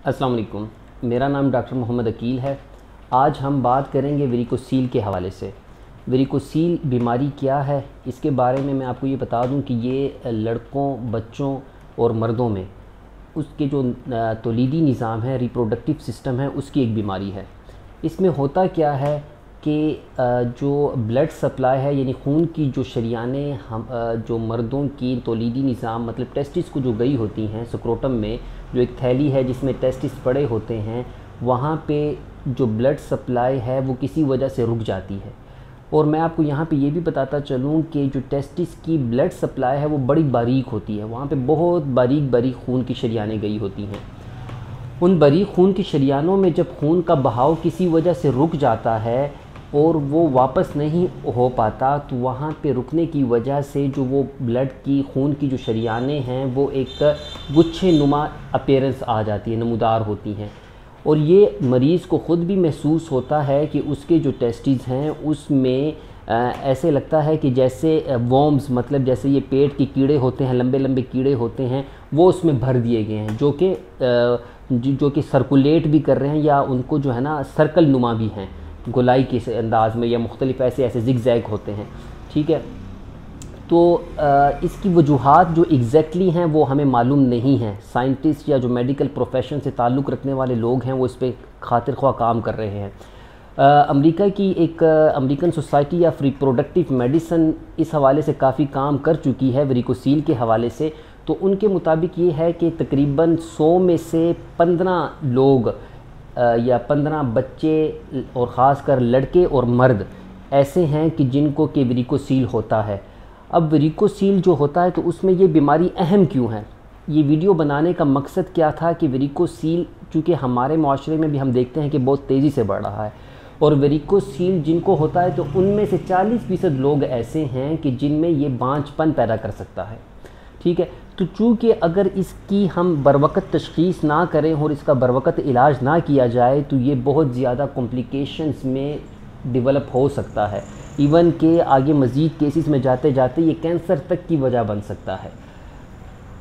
अस्सलाम वालेकुम। मेरा नाम डॉक्टर मोहम्मद अकील है। आज हम बात करेंगे वेरिकोसील के हवाले से। वेरिकोसील बीमारी क्या है, इसके बारे में मैं आपको ये बता दूं कि ये लड़कों, बच्चों और मर्दों में उसके जो तौलीदी निज़ाम है, रिप्रोडक्टिव सिस्टम है, उसकी एक बीमारी है। इसमें होता क्या है कि जो ब्लड सप्लाई है, यानी खून की जो शरियानें हम जो मर्दों की तौलीदी निज़ाम मतलब टेस्टिस को जो गई होती हैं स्क्रोटम में, जो एक थैली है जिसमें टेस्टिस पड़े होते हैं, वहाँ पे जो ब्लड सप्लाई है वो किसी वजह से रुक जाती है। और मैं आपको यहाँ पे ये भी बताता चलूँ कि जो टेस्टिस की ब्लड सप्लाई है वो बड़ी बारीक होती है, वहाँ पे बहुत बारीक बारीक खून की शरियानें गई होती हैं। उन बारीक खून की शरियानों में जब खून का बहाव किसी वजह से रुक जाता है और वो वापस नहीं हो पाता, तो वहाँ पे रुकने की वजह से जो वो ब्लड की खून की जो शरियानें हैं वो एक गुच्छे नुमा अपीयरेंस आ जाती है, नमूदार होती हैं। और ये मरीज़ को ख़ुद भी महसूस होता है कि उसके जो टेस्टिस हैं उसमें ऐसे लगता है कि जैसे वॉर्म्स, मतलब जैसे ये पेट के कीड़े होते हैं, लंबे लंबे कीड़े होते हैं, वो उसमें भर दिए गए हैं, जो कि सर्कुलेट भी कर रहे हैं या उनको जो है ना सर्कल नुमा भी हैं, गोलाई के अंदाज़ में, या मुख्तलिफ ऐसे ज़िग-ज़ैग होते हैं। ठीक है, तो इसकी वजूहात जो एग्जैक्टली हैं वो हमें मालूम नहीं हैं। साइंटिस्ट या जो मेडिकल प्रोफेशन से ताल्लुक़ रखने वाले लोग हैं वो इस पर खातिर ख्वाह काम कर रहे हैं। अमेरिका की एक American society of reproductive medicine इस हवाले से काफ़ी काम कर चुकी है वेरिकोसील के हवाले से। तो उनके मुताबिक ये है कि तकरीबन 100 में से 15 लोग या 15 बच्चे और ख़ासकर लड़के और मर्द ऐसे हैं कि जिनको कि वेरिकोसील होता है। अब वेरिकोसील जो होता है तो उसमें ये बीमारी अहम क्यों है, ये वीडियो बनाने का मकसद क्या था कि वेरिकोसील चूँकि हमारे माशरे में भी हम देखते हैं कि बहुत तेज़ी से बढ़ रहा है, और वेरिकोसील जिनको होता है तो उनमें से 40% लोग ऐसे हैं कि जिनमें ये बांझपन पैदा कर सकता है। ठीक है, तो चूँकि अगर इसकी हम बरवक़्त तशख़ीस ना करें और इसका बरवक़्त इलाज ना किया जाए तो ये बहुत ज़्यादा कॉम्प्लिकेशंस में डेवलप हो सकता है, इवन के आगे मज़ीद केसेस में जाते जाते ये कैंसर तक की वजह बन सकता है।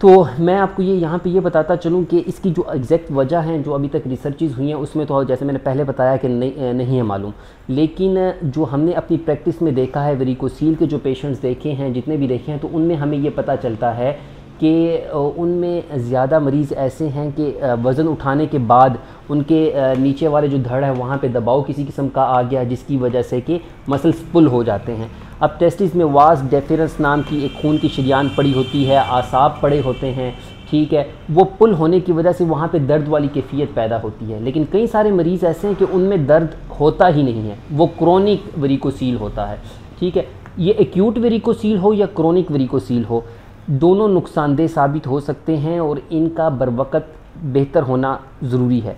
तो मैं आपको यहाँ पे बताता चलूँ कि इसकी जो एग्जैक्ट वजह हैं जो अभी तक रिसर्चेज़ हुई हैं उसमें तो जैसे मैंने पहले बताया कि नहीं है मालूम, लेकिन जो हमने अपनी प्रैक्टिस में देखा है, वेरिकोसील के जो पेशेंट्स देखे हैं, जितने भी देखे हैं, तो उनमें हमें ये पता चलता है कि उनमें ज़्यादा मरीज़ ऐसे हैं कि वज़न उठाने के बाद उनके नीचे वाले जो धड़ है वहाँ पे दबाव किसी किस्म का आ गया, जिसकी वजह से कि मसल्स पुल हो जाते हैं। अब टेस्टिस में वास डेफरेंस नाम की एक खून की शरियान पड़ी होती है, आसाब पड़े होते हैं। ठीक है, वो पुल होने की वजह से वहाँ पे दर्द वाली कैफियत पैदा होती है। लेकिन कई सारे मरीज़ ऐसे हैं कि उनमें दर्द होता ही नहीं है, वो क्रोनिक वेरिकोसील होता है। ठीक है, ये एक्यूट वेरिकोसील हो या क्रोनिक वेरिकोसील हो, दोनों नुकसानदेह साबित हो सकते हैं और इनका बरवक़्त बेहतर होना ज़रूरी है।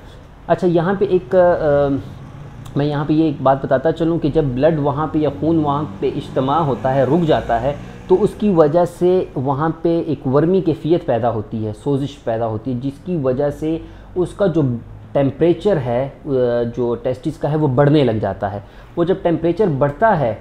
अच्छा, यहाँ पे मैं यहाँ पे ये एक बात बताता चलूँ कि जब ब्लड वहाँ पे या खून वहाँ पे इज्तिमा होता है, रुक जाता है, तो उसकी वजह से वहाँ पे एक वर्मी कैफियत पैदा होती है, सोजिश पैदा होती है, जिसकी वजह से उसका जो टेम्परेचर है जो टेस्टिस का है वो बढ़ने लग जाता है। वो जब टेम्परेचर बढ़ता है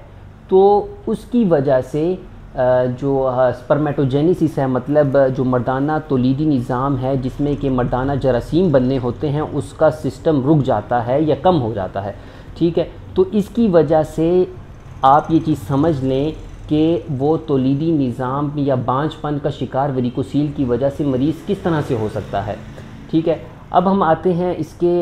तो उसकी वजह से जो स्पर्मेटोजेनेसिस है, मतलब जो मर्दाना तौलीदी निज़ाम है जिसमें कि मर्दाना जरासीम बनने होते हैं, उसका सिस्टम रुक जाता है या कम हो जाता है। ठीक है, तो इसकी वजह से आप ये चीज़ समझ लें कि वो तौलीदी निज़ाम या बांझपन का शिकार वेरिकोसील की वजह से मरीज़ किस तरह से हो सकता है। ठीक है, अब हम आते हैं इसके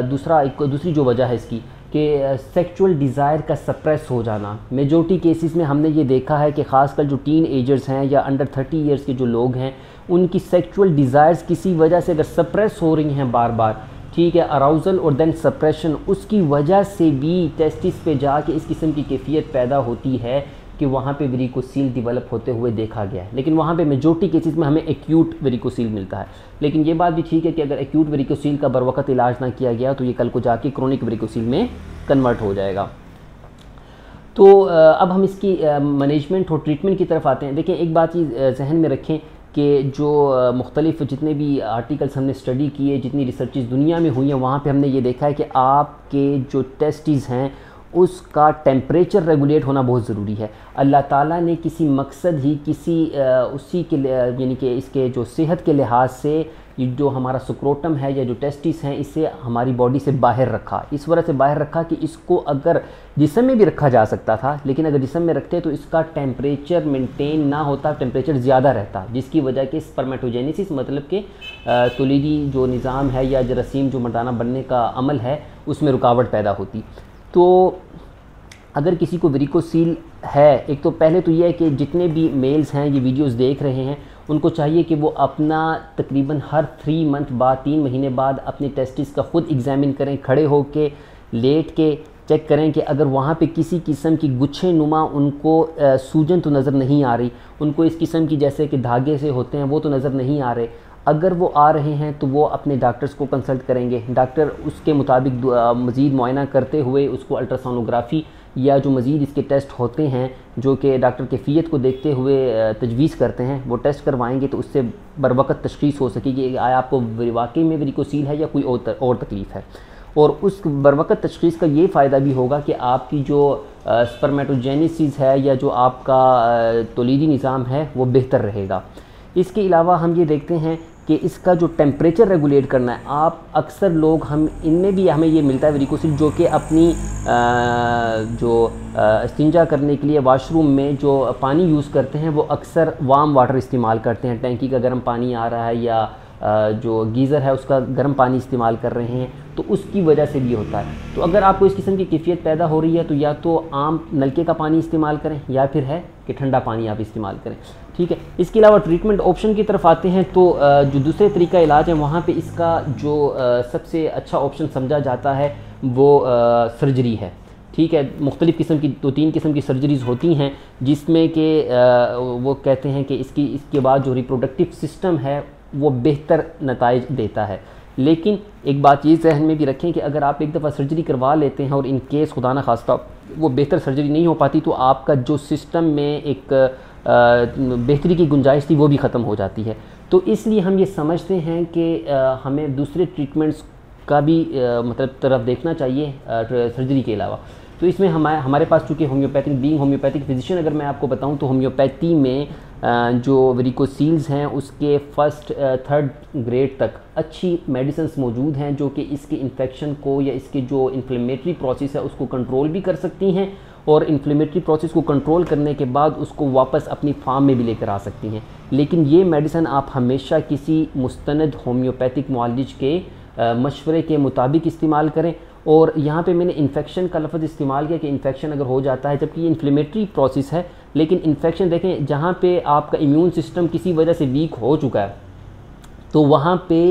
दूसरी जो वजह है इसकी कि सेक्सुअल डिज़ायर का सप्रेस हो जाना। मेजॉरिटी केसेस में हमने ये देखा है कि ख़ासकर जो टीन एजर्स हैं या अंडर 30 इयर्स के जो लोग हैं, उनकी सेक्सुअल डिज़ायर्स किसी वजह से अगर सप्रेस हो रही हैं बार बार, ठीक है, अराउज़ल और देन सप्रेशन, उसकी वजह से भी टेस्टिस पे जाके इस किस्म की कैफियत पैदा होती है कि वहाँ पे वेरिकोसील डेवलप होते हुए देखा गया है। लेकिन वहाँ पे मेजॉरिटी केसेस में हमें एक्यूट वेरिकोसील मिलता है। लेकिन ये बात भी ठीक है कि अगर एक्यूट वेरिकोसील का बरवक़्त इलाज ना किया गया तो ये कल को जाके क्रोनिक वेरिकोसील में कन्वर्ट हो जाएगा। तो अब हम इसकी मैनेजमेंट और ट्रीटमेंट की तरफ आते हैं। देखिए, एक बात ये जहन में रखें कि जो मुख्तलिफ जितने भी आर्टिकल्स हमने स्टडी किए, जितनी रिसर्चेस दुनिया में हुई हैं, वहाँ पे हमने ये देखा है कि आपके जो टेस्टिस हैं उसका टेम्परेचर रेगुलेट होना बहुत ज़रूरी है। अल्लाह ताला ने किसी मकसद ही उसी के यानी कि इसके जो सेहत के लिहाज से یہ جو ہمارا سکروٹم ہے یا جو ٹیسٹس ہیں اسے ہماری باڈی سے باہر رکھا، اس وجہ سے باہر رکھا کہ اس کو اگر جسم میں بھی رکھا جا سکتا تھا، لیکن اگر جسم میں رکھتے تو اس کا ٹیمپریچر مینٹین نہ ہوتا، ٹیمپریچر زیادہ رہتا، جس کی وجہ کہ سپرمیٹوجینیسس مطلب کہ تولیدی جو نظام ہے یا جراثیم جو مردانہ بننے کا عمل ہے اس میں رکاوٹ پیدا ہوتی۔ تو اگر کسی کو ویریکوسیل ہے، ایک تو پہلے تو یہ ہے کہ جتنے بھی میلز ہیں یہ ویڈیوز دیکھ رہے ہیں ان کو چاہیے کہ وہ اپنا تقریباً ہر 3 منتھ بعد 3 مہینے بعد اپنے ٹیسٹس کا خود ایگزامن کریں، کھڑے ہو کے لیٹ کے چیک کریں کہ اگر وہاں پہ کسی قسم کی گچھے نما ان کو سوجن تو نظر نہیں آ رہی، ان کو اس قسم کی جیسے کہ دھاگے سے ہوتے ہیں وہ تو نظر نہیں آ رہے، اگر وہ آ رہے ہیں تو وہ اپنے ڈاکٹرز کو کنسلٹ کریں گے، ڈاکٹر اس کے مطابق مزید معائنہ کرتے ہوئے اس کو الٹراسونوگرافی یا جو مزید اس کے ٹیسٹ ہوتے ہیں جو کہ ڈاکٹر کیفیت کو دیکھتے ہوئے تجویز کرتے ہیں وہ ٹیسٹ کروائیں گے، تو اس سے بروقت تشخیص ہو سکے کہ آیا آپ کو واقعی میں ویریکوسیل ہے یا کوئی اور تکلیف ہے۔ اور اس بروقت تشخیص کا یہ فائدہ بھی ہوگا کہ آپ کی جو سپرمیٹوجینیسس ہے یا جو آپ کا تولیدی نظام ہے وہ بہتر رہے گا۔ اس کے علاوہ ہم یہ دیکھتے ہیں کہ اس کا جو ٹیمپریچر ریگولیٹ کرنا ہے، آپ اکثر لوگ ان میں بھی ہمیں یہ ملتا ہے ویریکوسیل جو کہ اپنی جو استنجا کرنے کے لیے واش روم میں جو پانی یوز کرتے ہیں وہ اکثر وارم واٹر استعمال کرتے ہیں، ٹینکی کا گرم پانی آ رہا ہے یا جو گیزر ہے اس کا گرم پانی استعمال کر رہے ہیں، تو اس کی وجہ سے بھی ہوتا ہے۔ تو اگر آپ کو اس قسم کی کیفیت پیدا ہو رہی ہے تو یا تو عام نلکے کا پانی استعمال کریں یا پھر ہے کہ ٹھنڈا پانی آپ استعمال کریں، ٹھیک ہے۔ اس کے علاوہ ٹریٹمنٹ آپشن کی طرف آتے ہیں تو جو دوسرے طریقہ علاج ہیں وہاں پہ اس کا جو سب سے اچھا آپشن سمجھا جاتا ہے وہ سرجری ہے، ٹھیک ہے۔ مختلف قسم کی 2-3 قسم کی سرجریز ہوتی ہیں جس میں کہ وہ کہتے ہیں کہ اس کے بعد جو ریپروڈکٹیو سسٹم ہے وہ بہتر نتائج دیتا ہے، لیکن ایک بات یہ ذہن میں بھی رکھیں کہ اگر آپ ایک دفعہ سرجری کروا لیتے ہیں اور ان کیس خدا نہ خواستہ وہ بہتر سرجری نہیں ہو پاتی تو آپ کا جو سسٹم میں ایک بہتری کی گنجائش تھی وہ بھی ختم ہو جاتی ہے۔ تو اس لیے ہم یہ سمجھتے ہیں کہ ہمیں دوسرے ٹریٹمنٹس کا بھی مطلب طرف دیکھنا چاہیے سرجری کے علاوہ۔ تو اس میں ہمارے پاس چونکہ ہومیوپیتھک فزیشین اگر میں آپ کو بتاؤں تو ہومیوپیتھی میں جو ویریکوسیلز ہیں اس کے 1st 3rd گریڈ تک اچھی میڈیسنز موجود ہیں جو کہ اس کے انفیکشن کو یا اس کے جو انفلیمیٹری پروسیس ہے اس کو کنٹرول بھی کر سکتی ہیں، اور انفلیمیٹری پروسیس کو کنٹرول کرنے کے بعد اس کو واپس اپنی فارم میں بھی لے کر آ سکتی ہیں۔ لیکن یہ میڈیسن آپ ہمیشہ کسی مستند ہومیوپیتھک معالج کے مشورے کے مطابق استعمال کریں۔ اور یہاں پہ میں نے انفیکشن کا لفظ استعمال کیا کہ انفیکشن اگر ہو جاتا ہے، جبکہ یہ انفلیمیٹری پروسیس ہے، لیکن انفیکشن دیکھیں جہاں پہ آپ کا امیون سسٹم کسی وجہ سے ویک ہو چکا ہے تو وہاں پہ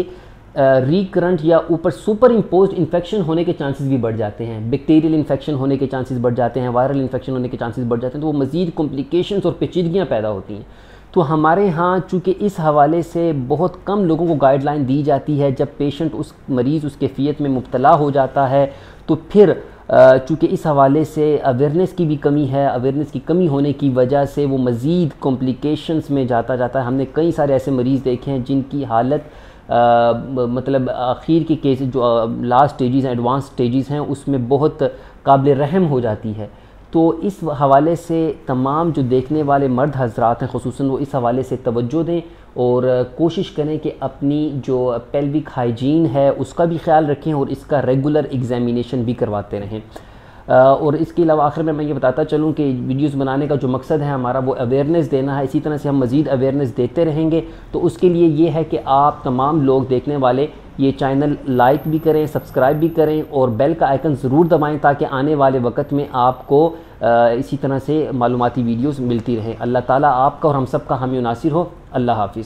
ریکرنٹ یا اوپر سپر امپوزڈ انفیکشن ہونے کے چانسز بھی بڑھ جاتے ہیں، بیکٹیریل انفیکشن ہونے کے چانسز بڑھ جاتے ہیں، وائرل انفیکشن ہونے کے چانسز بڑھ جاتے ہیں، تو وہ مزید کمپلیکیشنز اور پیچیدگیاں پیدا ہوتی ہیں۔ تو ہمارے ہاں چونکہ اس حوالے سے بہت کم لوگوں کو گائیڈ لائن دی جاتی ہے، جب پیشنٹ مریض اس کیفیت میں مبتلا ہو جاتا ہے تو پھر چونکہ اس حوالے سے اویئرنیس کی بھی کمی ہے، اویئرنیس کی کمی ہونے کی وجہ سے وہ مزید کمپلیکیشنز میں جاتا ہے۔ ہم نے کئی سارے ایسے مریض دیکھے ہیں جن کی حالت مطلب آخر کے کیس جو لاسٹ سٹیجز ہیں، ایڈوانس سٹیجز ہیں، اس میں بہت قابل رحم ہو جاتی ہے۔ تو اس حوالے سے تمام جو دیکھنے والے مرد حضرات ہیں خصوصاً وہ اس حوالے سے توجہ دیں اور کوشش کریں کہ اپنی جو پیلوک ہائیجین ہے اس کا بھی خیال رکھیں اور اس کا ریگولر ایگزامینیشن بھی کرواتے رہیں۔ اور اس کے علاوہ آخر میں یہ بتاتا چلوں کہ ویڈیوز بنانے کا جو مقصد ہے ہمارا وہ اویئرنیس دینا ہے، اسی طرح سے ہم مزید اویئرنیس دیتے رہیں گے۔ تو اس کے لیے یہ ہے کہ آپ تمام لوگ دیکھنے والے یہ چینل لائک بھی کریں، سبسکرائب بھی کریں اور بیل کا آئیکن ضرور دبائیں تاکہ آنے والے وقت میں آپ کو اسی طرح سے معلوماتی ویڈیوز ملتی رہیں۔ اللہ تعالیٰ آپ کا اور ہم سب کا حامی و ناصر ہو۔ اللہ حافظ۔